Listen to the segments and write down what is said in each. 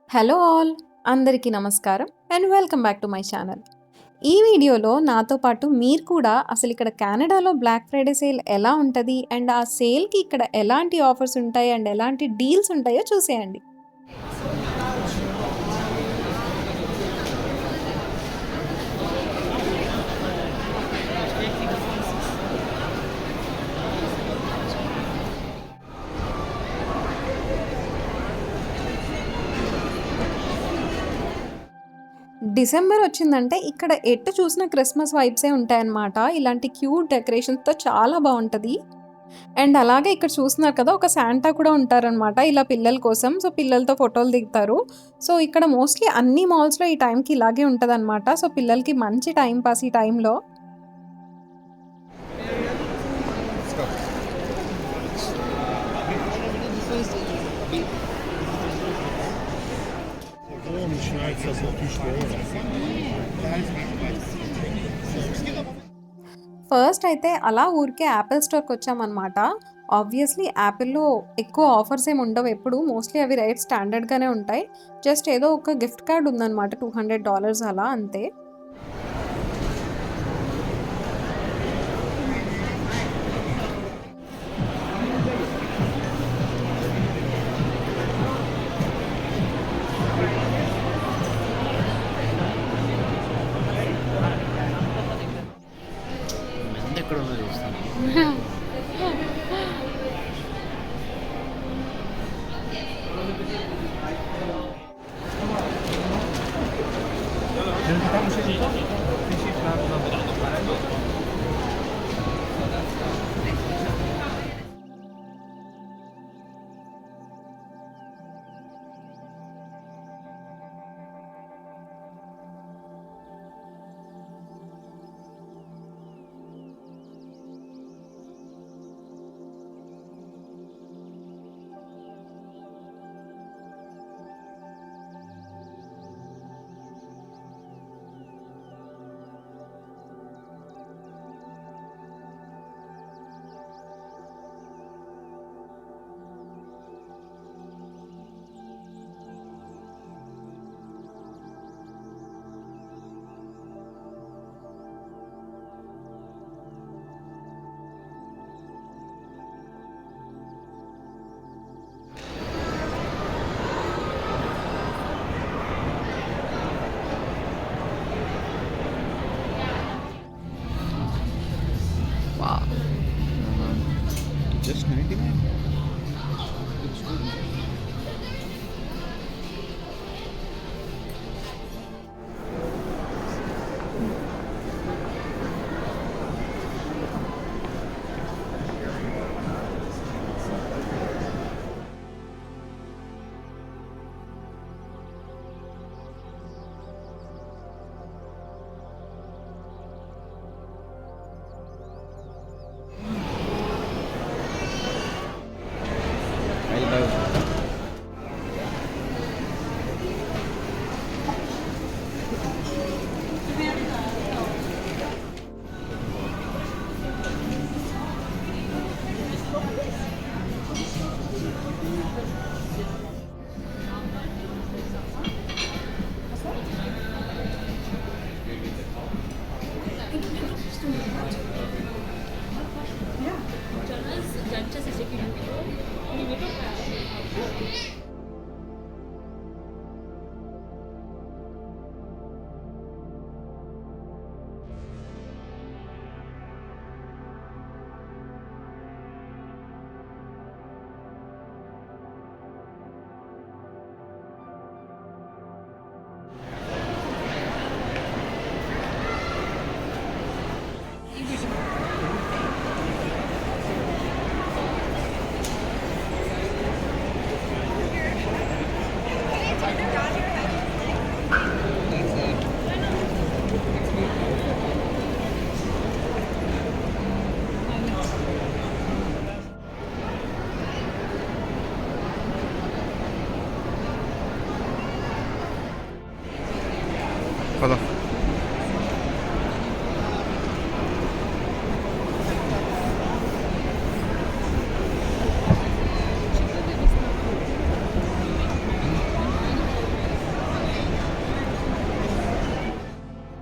Hello all! అందరికీ నమస్కారం and welcome back to my channel. ఈ వీడియోలో నాతో పాటు మీరు కూడా అసలిక్కడ కెనడాలో బ్లాక్ ఫ్రైడే సేల్ ఎలా ఉంటది? అండ్ ఆ సేల్‌కి ఇక్కడ ఎలాంటి ఆఫర్స్ ఉంటాయి? అండ్ ఎలాంటి డీల్స్ ఉంటాయో చూసేయండి. డిసెంబర్ వచ్చిందంటే ఇక్కడ ఎటు చూసినా క్రిస్మస్ వైబ్సే ఉంటాయన్నమాట. ఇలాంటి క్యూట్ డెకరేషన్స్‌తో చాలా బావుంటది. అండ్ అలాగే ఇక్కడ చూస్తున్నారు కదా! ఒక సాంటా కూడా ఉంటారనమాట. ఇలా పిల్లల కోసం. సో, పిల్లలతో ఫోటోలు దిగుతారు. సో, ఇక్కడ మోస్ట్‌లీ అన్ని మాల్స్‌లో ఈ టైంకి ఇలాగే ఉంటదనమాట. సో, పిల్లలకి మంచి టైమ్ పాస్ ఈ టైంలో. Начинается с 2000 ఫస్ట్ అయితే అలా ఊరికే యాపిల్ స్టోర్‌కొచ్చామనమాట. ఆబ్వియస్‌లీ యాపిల్‌లో ఎక్కువ ఆఫర్స్ ఏమి ఉండవు ఎప్పుడు. మోస్ట్‌లీ అవి రేట్స్ స్టాండర్డ్‌గానే ఉంటాయి. జస్ట్ ఏదో ఒక గిఫ్ట్ కార్డ్ ఉందనమాట $200 అలా అంతే. మందెక్కడుందో చూస్తాను.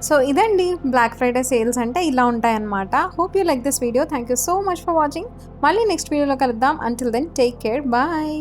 సో ఇదండి బ్లాక్ ఫ్రైడే సేల్స్ అంటే ఇలా ఉంటాయన్నమాట. Hope you like this video. Thank you so much for watching. మళ్ళీ నెక్స్ట్ వీడియోలో కలుద్దాం. Until then take care. Bye.